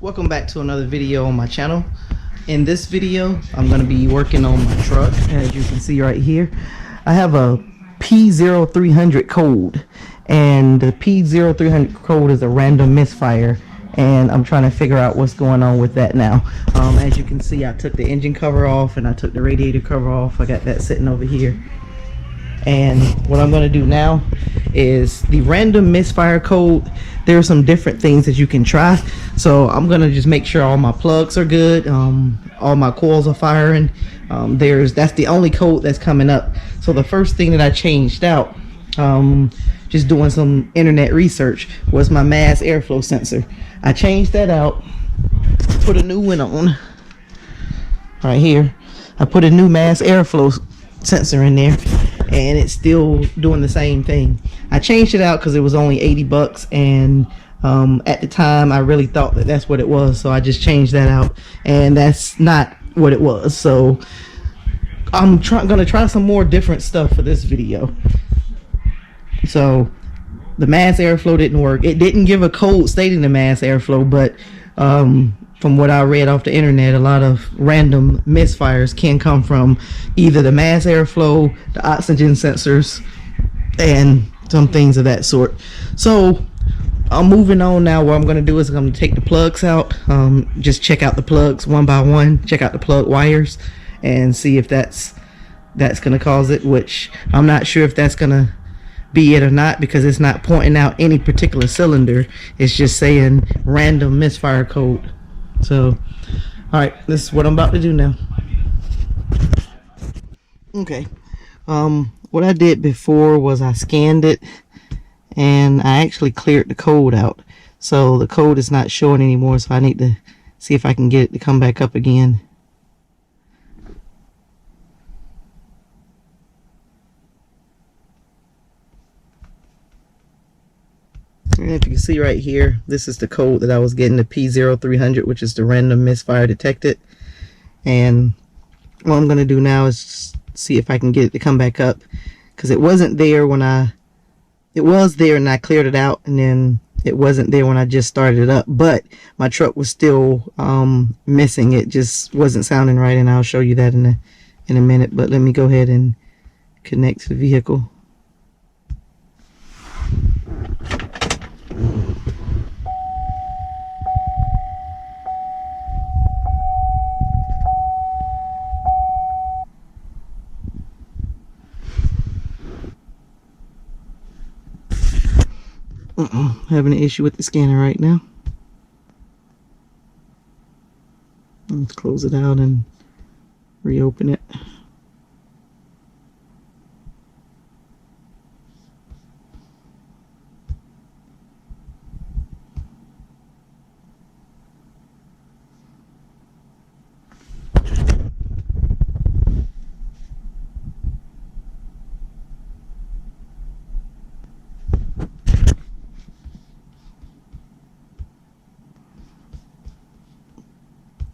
Welcome back to another video on my channel. In this video, I'm going to be working on my truck. As you can see right here, I have a P0300 code, and the P0300 code is a random misfire, and I'm trying to figure out what's going on with that now. As you can see, I took the engine cover off and I took the radiator cover off. I got that sitting over here. And what I'm going to do now is the random misfire code. There are some different things that you can try. So I'm going to just make sure all my plugs are good. All my coils are firing. That's the only code that's coming up. So the first thing that I changed out, just doing some internet research, was my mass airflow sensor. I changed that out, put a new one on right here. I put a new mass airflow sensor in there, and it's still doing the same thing. I changed it out because it was only 80 bucks, and at the time I really thought that that's what it was, so I just changed that out, and that's not what it was. So I'm gonna try some more different stuff for this video. So the mass airflow didn't work. It didn't give a code stating the mass airflow, but from what I read off the internet, a lot of random misfires can come from either the mass airflow, the oxygen sensors, and some things of that sort. So I'm moving on now. What I'm going to do is I'm going to take the plugs out, just check out the plugs one by one, check out the plug wires, and see if that's going to cause it, which I'm not sure if that's going to be it or not, because it's not pointing out any particular cylinder. It's just saying random misfire code. So alright, this is what I'm about to do now. Okay, what I did before was I scanned it and I actually cleared the code out, so the code is not showing anymore. So I need to see if I can get it to come back up again. And if you can see right here, this is the code that I was getting, the P0300, which is the random misfire detected. And what I'm going to do now is see if I can get it to come back up, because it wasn't there when it was there and I cleared it out, and then it wasn't there when I just started it up, but my truck was still missing. It just wasn't sounding right, and I'll show you that in a minute. But let me go ahead and connect to the vehicle. Having an issue with the scanner right now. Let's close it out and reopen it.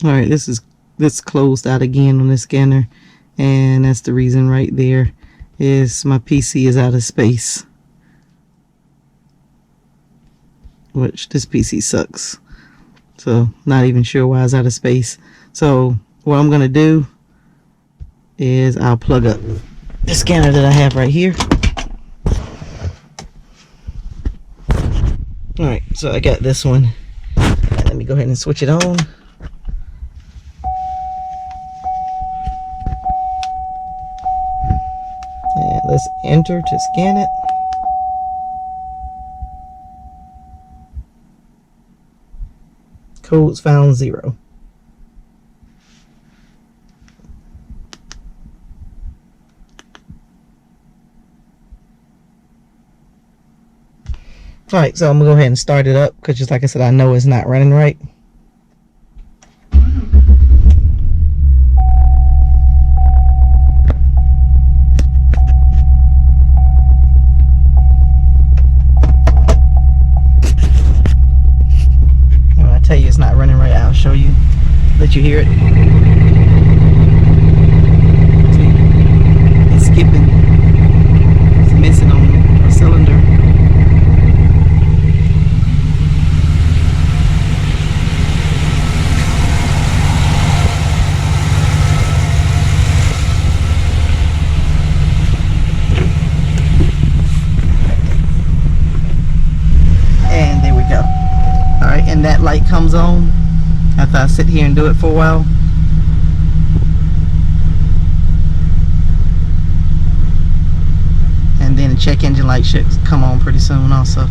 Alright, this closed out again on the scanner, and that's the reason right there, is my PC is out of space, which this PC sucks, so not even sure why it's out of space. So what I'm gonna do is I'll plug up the scanner that I have right here. Alright, so I got this one. Let me go ahead and switch it on. Let's enter to scan it. Codes found 0. Alright, so I'm gonna go ahead and start it up, because just like I said, I know it's not running right. It's not running right. I'll show you, let you hear it. See, it's skipping. It's missing on a cylinder. when that light comes on after I sit here and do it for a while. And then the check engine light should come on pretty soon also.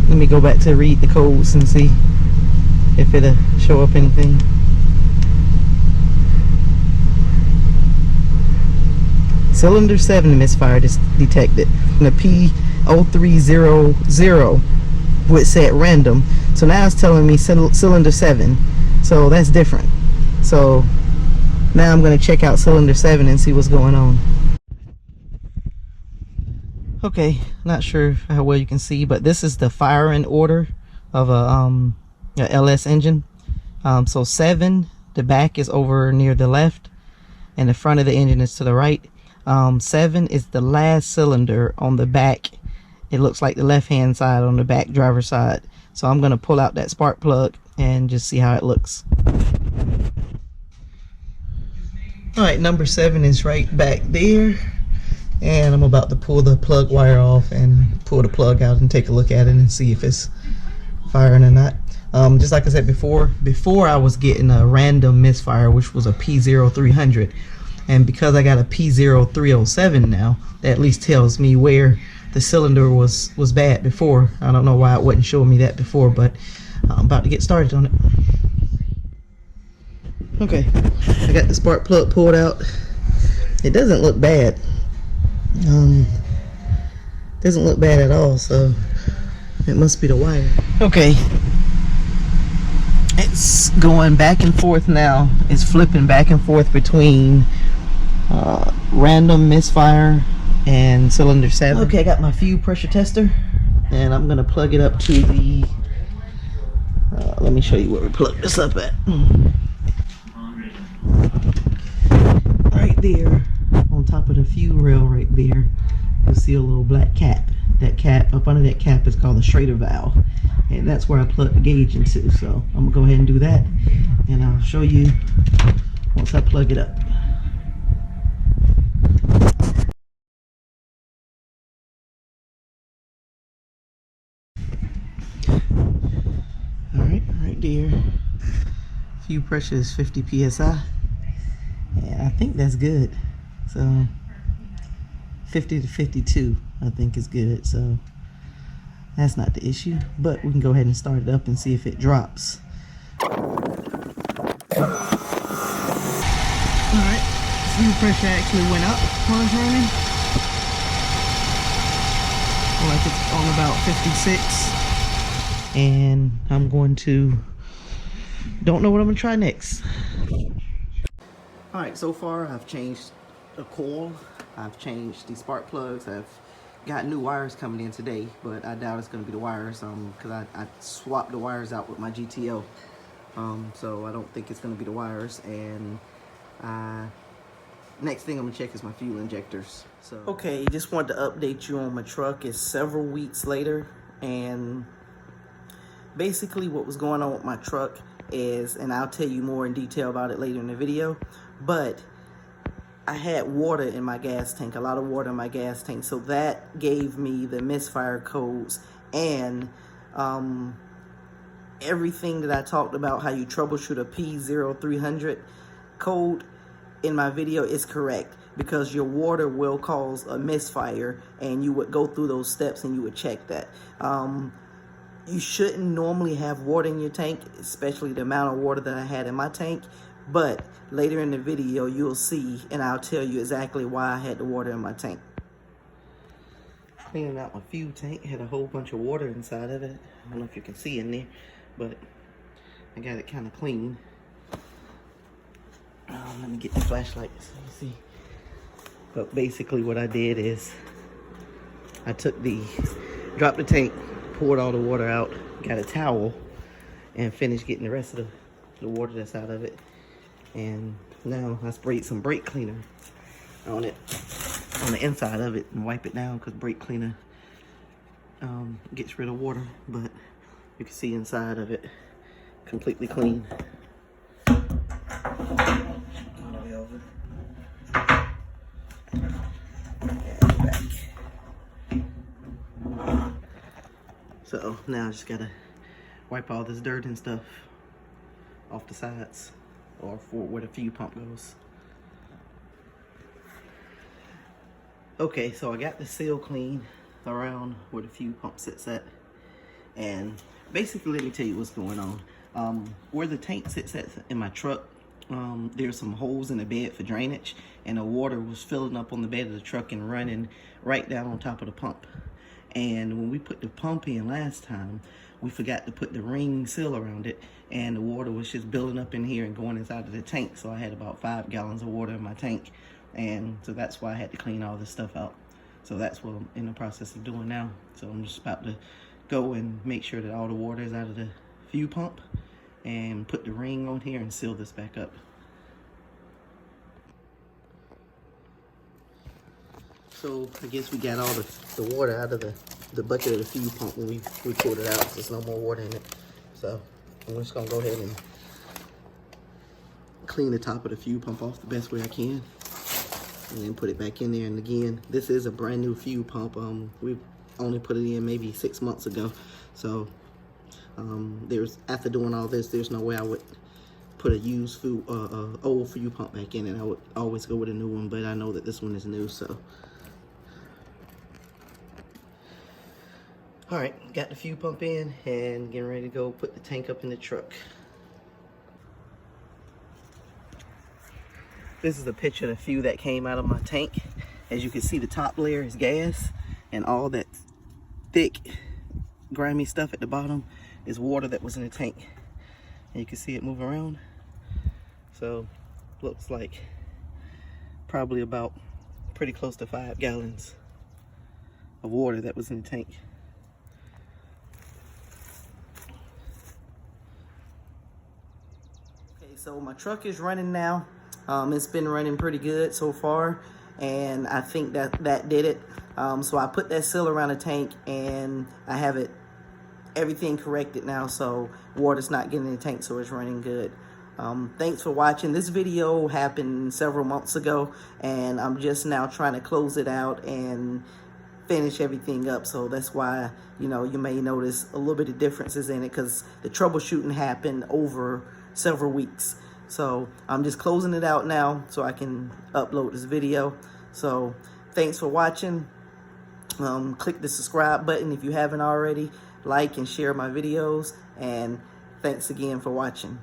Let me go back to read the codes and see if it'll show up anything. Cylinder 7 misfire detected. And the P0300 would set random. So now it's telling me cylinder 7. So that's different. So now I'm going to check out cylinder 7 and see what's going on. Okay, not sure how well you can see, but this is the firing order of a LS engine. So 7, the back is over near the left, and the front of the engine is to the right. 7 is the last cylinder on the back. It looks like the left-hand side on the back driver's side. So I'm gonna pull out that spark plug and just see how it looks. All right, number 7 is right back there. And I'm about to pull the plug wire off and pull the plug out and take a look at it and see if it's firing or not. Just like I said before I was getting a random misfire, which was a P0300. And because I got a P0307 now, that at least tells me where the cylinder was bad before. I don't know why it wasn't showing me that before, but I'm about to get started on it. Okay, I got the spark plug pulled out. It doesn't look bad. Doesn't look bad at all, so it must be the wire. Okay, it's going back and forth now. It's flipping back and forth between random misfire and cylinder 7. Okay, I got my fuel pressure tester, and I'm gonna plug it up to the let me show you where we plug this up at. Right there on top of the fuel rail right there, you'll see a little black cap. That cap, up under that cap, is called the Schrader valve, and that's where I plug the gauge into. So I'm gonna go ahead and do that, and I'll show you once I plug it up. Alright, right there. Fuel pressure is 50 psi. And I think that's good. So 50 to 52 I think is good, so that's not the issue, but we can go ahead and start it up and see if it drops. Alright, fuel pressure actually went up while it's running. Like it's on about 56, and I'm going to, don't know what I'm gonna try next. Alright, so far I've changed the coil, I've changed the spark plugs, I've got new wires coming in today, but I doubt it's going to be the wires because I swapped the wires out with my GTO, so I don't think it's going to be the wires. And next thing I'm going to check is my fuel injectors. So okay, just wanted to update you on my truck. It's several weeks later, and basically what was going on with my truck is, and I'll tell you more in detail about it later in the video, but I had water in my gas tank, a lot of water in my gas tank, so that gave me the misfire codes, and everything that I talked about, how you troubleshoot a P0300 code in my video is correct, because your water will cause a misfire, and you would go through those steps and you would check that. You shouldn't normally have water in your tank, especially the amount of water that I had in my tank. But later in the video, you'll see, and I'll tell you exactly why I had the water in my tank. Cleaning out my fuel tank, had a whole bunch of water inside of it. I don't know if you can see in there, but I got it kind of clean. Let me get the flashlight so you see. But basically what I did is I dropped the tank, poured all the water out, got a towel, and finished getting the rest of the water that's out of it. And now I sprayed some brake cleaner on it, on the inside of it, and wipe it down, because brake cleaner gets rid of water. But You can see inside of it, completely clean. So now I just gotta wipe all this dirt and stuff off the sides, or for where the fuel pump goes. Okay, so I got the seal clean around where the fuel pump sits at, and basically let me tell you what's going on. Where the tank sits at in my truck, there's some holes in the bed for drainage, and the water was filling up on the bed of the truck and running right down on top of the pump. And when we put the pump in last time, we forgot to put the ring seal around it, and the water was just building up in here and going inside of the tank. So I had about 5 gallons of water in my tank, and so that's why I had to clean all this stuff out. So that's what I'm in the process of doing now. So I'm just about to go and make sure that all the water is out of the fuel pump and put the ring on here and seal this back up. So I guess we got all the water out of the bucket of the fuel pump when we pulled it out. There's no more water in it. So I'm just gonna go ahead and clean the top of the fuel pump off the best way I can, and then put it back in there. And again, this is a brand new fuel pump. We only put it in maybe 6 months ago. So after doing all this, there's no way I would put a used old fuel pump back in, and I would always go with a new one, but I know that this one is new, so. All right, got the fuel pump in and getting ready to go put the tank up in the truck. This is a picture of the fuel that came out of my tank. As you can see, the top layer is gas, and all that thick, grimy stuff at the bottom is water that was in the tank. And you can see it move around. So, looks like probably about pretty close to 5 gallons of water that was in the tank. So my truck is running now. It's been running pretty good so far, and I think that did it. So I put that seal around the tank, and I have everything corrected now, so water's not getting in the tank, so it's running good. Thanks for watching. This video happened several months ago, and I'm just now trying to close it out and finish everything up. So that's why, you may notice a little bit of differences in it, because the troubleshooting happened over several weeks. So I'm just closing it out now so I can upload this video. So thanks for watching. Click the subscribe button if you haven't already. Like and share my videos, and thanks again for watching.